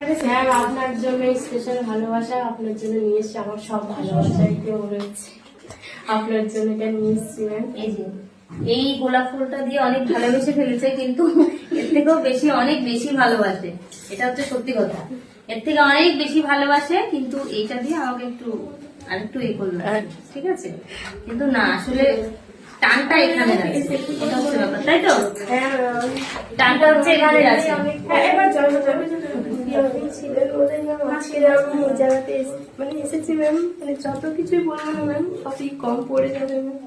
Ma'am আপনার জন্য special ভালোবাসা আপনার জন্য নিয়ে এসেছি। আমার সব ভালোবাসা রয়েছে আপনার জন্য এটা নিয়ে এসেছি ম্যাম। এই গোলাপ ফুলটা দিয়ে অনেক ভালোবেসে ফেলেছে, কিন্তু এর থেকেও বেশি অনেক বেশি ভালোবাসে। এটা হচ্ছে সত্যি কথা, এর থেকে অনেক বেশি ভালোবাসে, কিন্তু এইটা দিয়ে আমাকে একটু আরেকটু করলো, ঠিক আছে। কিন্তু না, আসলে টানটা এখানে আছে, এটা হচ্ছে ব্যাপার, তাই তো? টানটা হচ্ছে এখানে আছে। এবার ছিলেন বলে ম্যাম আজকে আমি এই জায়গাতে এসেছি ম্যাম। যত কিছুই বলবো না ম্যাম সবই কম পড়ে যাবে ম্যাম।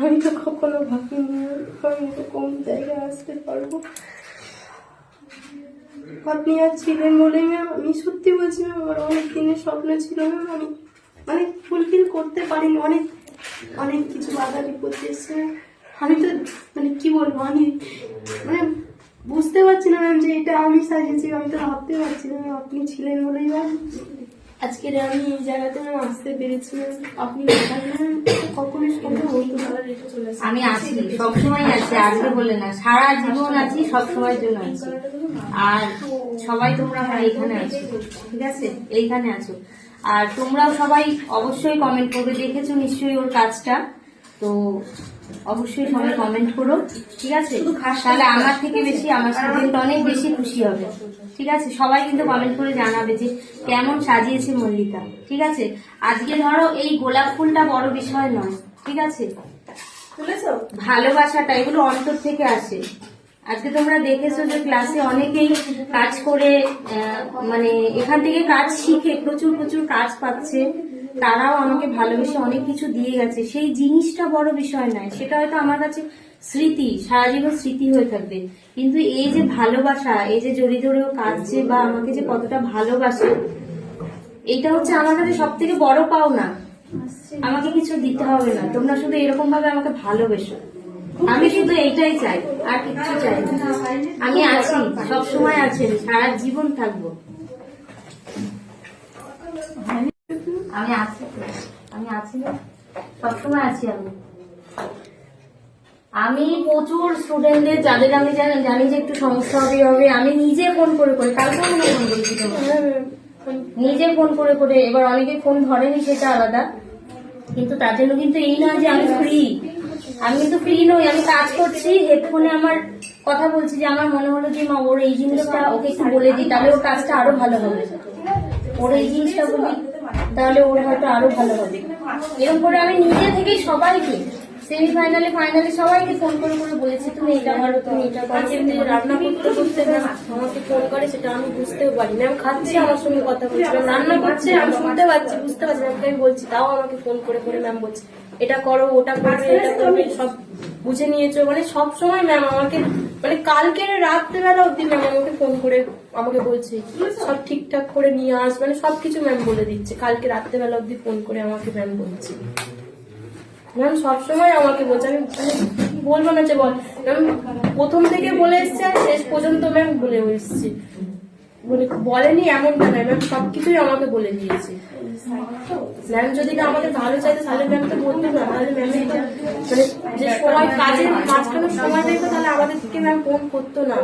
আমি তো কখনো ভাবিনি আমি তো কোন জায়গায় আসতে পারবো। আপনি আর ছিলেন বলে ম্যাম আমি সত্যি বলছি ম্যাম, আমার অনেক দিনের স্বপ্ন ছিল ম্যাম। আমি ফুলফিল করতে পারিনি, অনেক অনেক কিছু বাধা বিপত্তি এসছে। আমি তো কি বলবো, আমি বুঝতে পারছি না ম্যাম যে এটা আমি সাজিয়েছি। আমি তো ভাবতে পারছি না ম্যাম, আপনি ছিলেন বলেই ম্যাম আজকে আমি এই জায়গাতে ম্যাম আসতে পেরেছি ম্যাম। আপনি কখনোই সম্ভব হতো না। আমি আছি, সবসময় আছি, আজকে বলে না, সারা জীবন আছি, সবসময়ের জন্য আছি। আর সবাই তোমরা আমার এইখানে আছো, ঠিক আছে, এইখানে আছো। আর তোমরাও সবাই অবশ্যই কমেন্ট করবে, দেখেছো নিশ্চয়ই ওর কাজটা, তো অবশ্যই সবাই কমেন্ট করো, ঠিক আছে। তাহলে আমার থেকে বেশি আমার স্টুডেন্ট অনেক বেশি খুশি হবে, ঠিক আছে। সবাই কিন্তু কমেন্ট করে জানাবে যে কেমন সাজিয়েছে মল্লিকা, ঠিক আছে। আজকে ধরো এই গোলাপ ফুলটা বড় বিষয় নয়, ঠিক আছে, ভালোবাসাটা এগুলো অন্তর থেকে আসে। আজকে তোমরা দেখেছো যে ক্লাসে অনেকেই কাজ করে এখান থেকে কাজ শিখে প্রচুর প্রচুর কাজ পাচ্ছে, তারাও আমাকে ভালোবেসে অনেক কিছু দিয়ে গেছে। সেই জিনিসটা বড় বিষয় নয়, সেটা হয়তো আমার কাছে স্মৃতি, সারা জীবন স্মৃতি হয়ে থাকবে। কিন্তু এই যে ভালোবাসা, এই যে জড়িয়ে ধরেও কাঁদছে বা আমাকে যে কতটা ভালোবাসে, এইটা হচ্ছে আমার কাছে সব থেকে বড় পাওনা। আমাকে কিছু দিতে হবে না, তোমরা শুধু এরকম ভাবে আমাকে ভালোবেসো। আমি শুধু এইটাই চাই, আর কিছু চাই না। আমি আছি, সবসময় আছি, সারা জীবন থাকবো। আমি আছি, আমি আছি, সবসময় আছি। আমি প্রচুর স্টুডেন্টদের, যাদের আমি জানি যে একটু সমস্যা হবে, আমি নিজে ফোন করে কালকে আমি ফোন করেছি নিজে ফোন করে। এবার অনেকে ফোন ধরেনি, সেটা আলাদা, কিন্তু তার জন্য কিন্তু এই নয় যে আমি ফ্রি। আমি কিন্তু ফ্রি নই, আমি কাজ করছি, হেডফোনে আমার কথা বলছি, যে আমার মনে হলো যে মা ওর এই জিনিসটা ওকে একটু বলে দিই, তাহলে ওর কাজটা আরো ভালো হবে। ওর এই জিনিসটা বলি, তাহলে ওর হয়তো আরো ভালো হবে। এরকম করে আমি নিজে থেকেই সবাইকে, সেমিফাইনালে ফাইনালে সবাইকে ফোন করে বলেছি তুমি এটা করো, তুমি এটা করো। রান্না করতে করতে আমাকে ফোন করে, সেটা আমি বুঝতেও পারি। ম্যাম খাচ্ছি, আমার সঙ্গে কথা বলছি, রান্না করছে, আমি শুনতে পাচ্ছি, বুঝতে পারছি। ম্যামকে আমি বলছি, তাও আমাকে ফোন করে ম্যাম বলছে এটা করো, ওটা করবে, এটা করবে, সব বুঝে নিয়েছো। সব সময় ম্যাম আমাকে কালকে রাত্রেবেলা অব্দি ম্যাম আমাকে ফোন করে আমাকে বলছে সব ঠিকঠাক করে নিয়ে আস, সবকিছু ম্যাম বলে দিচ্ছে। কালকে রাত্রেবেলা অব্দি ফোন করে আমাকে ম্যাম বলছে। ম্যাম সবসময় আমাকে বলছে, আমি বলবো না যে বল, ম্যাম প্রথম থেকে বলে এসছে আর শেষ পর্যন্ত ম্যাম বলে এসছে। বলেনি এমনটা নয়, ম্যাম সবকিছুই আমাকে বলে দিয়েছে। ম্যাম যদি না আমাদের ভালো চাইতো তাহলে ম্যাম তো বলতো না, তাহলে ম্যামের যে সময় কাজের মাঝখানে সময় দেখতো, তাহলে আমাদেরকে ম্যাম ফোন করতো না।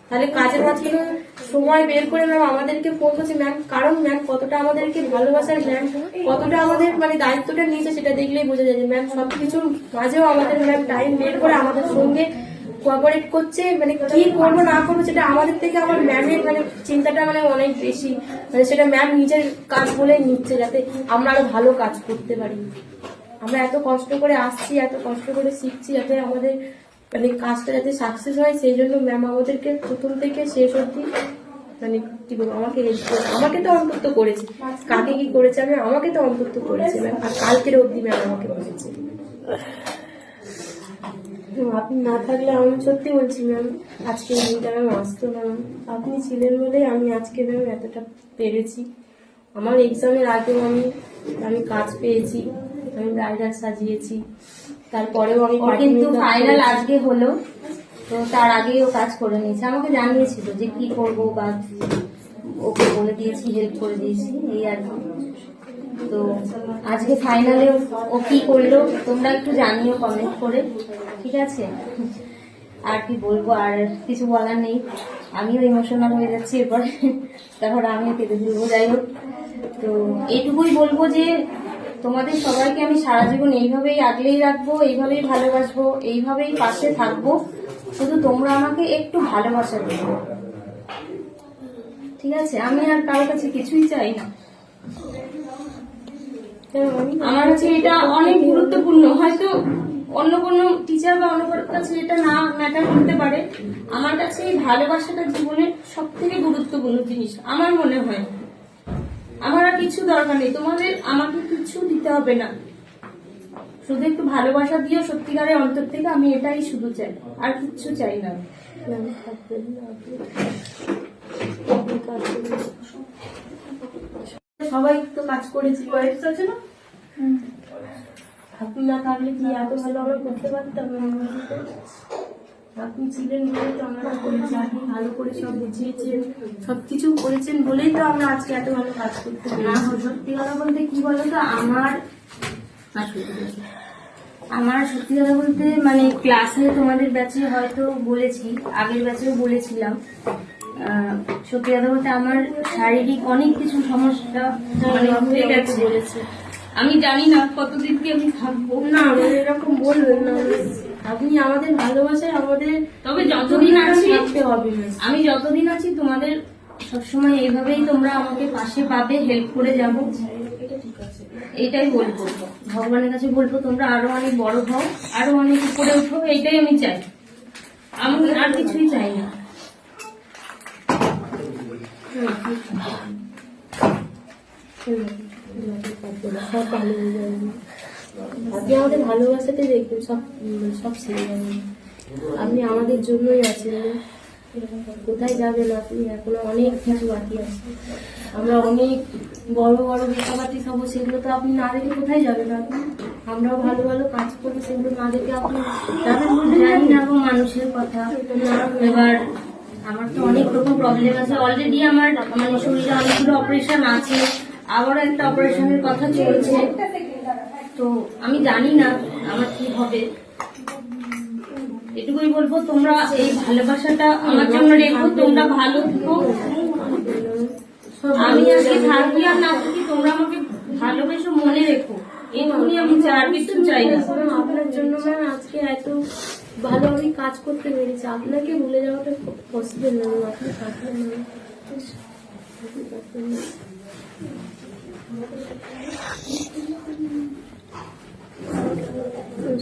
তাহলে কাজের মাঝখানে সময় বের করে ম্যাম আমাদেরকে ফোন করছে ম্যাম, কারণ ম্যাম কতটা আমাদেরকে ভালোবাসার, ম্যাম কতটা আমাদের দায়িত্বটা নিয়েছে, সেটা দেখলেই বোঝা যায় যে ম্যাম সবকিছুর মাঝেও আমাদের ম্যাম টাইম বের করে আমাদের সঙ্গে কোঅপারেট করছে। কি করবো না করবো সেটা আমাদের থেকে আমার ম্যামের চিন্তাটা অনেক বেশি। সেটা ম্যাম নিজের কাজ বলে নিচ্ছে, যাতে আমরা আরো ভালো কাজ করতে পারি। আমরা এত কষ্ট করে আসছি, এত কষ্ট করে শিখছি, যাতে আমাদের কাজটা যাতে সাকসেস হয়, সেই জন্য ম্যাম আমাদেরকে প্রথম থেকে শেষ অবধি কি বলবো, আমাকে তো অন্তত করেছে। কাকে কি করেছে আমাকে তো অন্তত করেছে ম্যাম। আর কালকের অবধি ম্যাম আমাকে করেছে। আপনি না থাকলে আমি সত্যি বলছি ম্যাম আজকে দিনটা ম্যাম আসতো না। আপনি ছিলেন বলেই আমি আজকে ম্যাম এতটা পেরেছি। আমার এক্সামের আগেও আমি কাজ পেয়েছি, আমি ব্রাইডাল সাজিয়েছি, তারপরেও আমি কিন্তু ফাইনাল আজকে হলো, তো তার আগেই ও কাজ করে নিয়েছে, আমাকে জানিয়েছিল যে কি করবো, বা ওকে বলে দিয়েছি, হেল্প করে দিয়েছি, এই আর কি। তো আজকে ফাইনালে ও কি করলো তোমরা একটু জানিও কমেন্ট করে, ঠিক আছে। আর কি বলবো, আর কিছু বলার নেই। আমিও ইমোশনাল হয়ে যাচ্ছি এরপরে, তারপর আমিও কেঁদে ফেলবো। যাই হোক, তো এইটুকুই বলবো যে তোমাদের সবাইকে আমি সারা জীবন এইভাবেই আগলেই রাখবো, এইভাবেই ভালোবাসবো, এইভাবেই পাশে থাকবো। শুধু তোমরা আমাকে একটু ভালোবাসা দেবো, ঠিক আছে? আমি আর কারোর কাছে কিছুই চাই না। আমার কাছে এটা অনেক গুরুত্বপূর্ণ। হয়তো অন্য কোনো টিচার বা অন্য কারোর কাছে এটা না ম্যাটার করতে পারে, আমার কাছে এই ভালোবাসাটা জীবনের সব থেকে গুরুত্বপূর্ণ জিনিস আমার মনে হয়। আমার আর কিছু দরকার নেই, তোমাদের আমাকে কিছু দিতে হবে না, শুধু একটু ভালোবাসা দিও সত্যিকারের অন্তর থেকে। আমি এটাই শুধু চাই, আর কিচ্ছু চাই না। সবাই তো কাজ করেছি, কয়েকটা আছে না, আপনি না থাকলে কি এত ভালো আমরা করতে পারতাম? আপনি ছিলেন বলেই তো আমরা করেছি, আপনি ভালো করে সব বুঝিয়েছেন, সবকিছু করেছেন বলেই তো আমরা আজকে এত ভালো কাজ করতে পারি। না, সত্যি কথা বলতে কি বলতো, আমার সত্যি কথা বলতে মানে ক্লাসে তোমাদের ব্যাচে হয়তো বলেছি, আগের ব্যাচেও বলেছিলাম, সত্যি কথা বলতে আমার শারীরিক অনেক কিছু সমস্যা মানে হয়ে গেছে। বলেছে আমি জানি না কতদিন কি আমি থাকবো। না, এরকম বলবেন না, আপনি আমাদের ভালোবাসায় আমাদের তবে যতদিন আছি, থাকতে হবে। আমি যতদিন আছি তোমাদের সবসময় এইভাবেই তোমরা আমাকে পাশে পাবে, হেল্প করে যাবো। এটা ঠিক আছে। এইটাই বলবো, ভগবানের কাছে বলবো তোমরা আরো অনেক বড় হও, আরো অনেক উপরে উঠো, এইটাই আমি চাই। আমি আর কিছুই চাই না। সব ভালো হয়ে যাবে, আপনি আমাদের ভালোবাসাতে দেখবেন সব সব ছেড়ে যাবেন। আপনি আমাদের জন্যই আছেন, কোথায় যাবেন আপনি? এখনো অনেক কিছু বাকি আছে, আমরা অনেক বড় বড় বেকাবাতি সব, সেগুলো তো আপনি না দেখে কোথায় যাবেন আপনি? আমরাও ভালো ভালো কাজ করি, সেগুলো না দেখে আপনি যাবেন? জানি না গো মানুষের কথা। এবার আমার তো অনেক রকম প্রবলেম আছে অলরেডি, আমার মানে শরীরে অনেকগুলো অপারেশন আছে, আবারও একটা অপারেশনের কথা চলছে। তো আমি জানি না আমার কি হবে। এটুকুই বলবো, তোমরা এই ভালোবাসাটা আমার জন্য রেখো, তোমরা ভালো থেকো। আমি আজকে থাকি আর না থাকি, তোমরা আমাকে ভালোবেসো, মনে রেখো। এটুকুনি আমি আর কিছু চাই না। আপনার জন্য ম্যাম আজকে এত ভালো আমি কাজ করতে পেরেছি, আপনাকে ভুলে যাওয়াটা পসিবল না। আপনি থাকলেন না,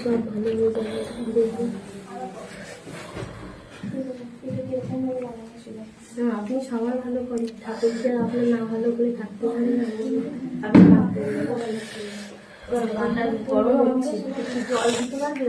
সব ভালো হয়ে যাবে, দেখুন। আপনি সবার ভালো করেন, ঠাকুরকে আপনি না ভালো করে থাকতে পারেন না, আপনি গরম হচ্ছে, জল দিতে পারবে?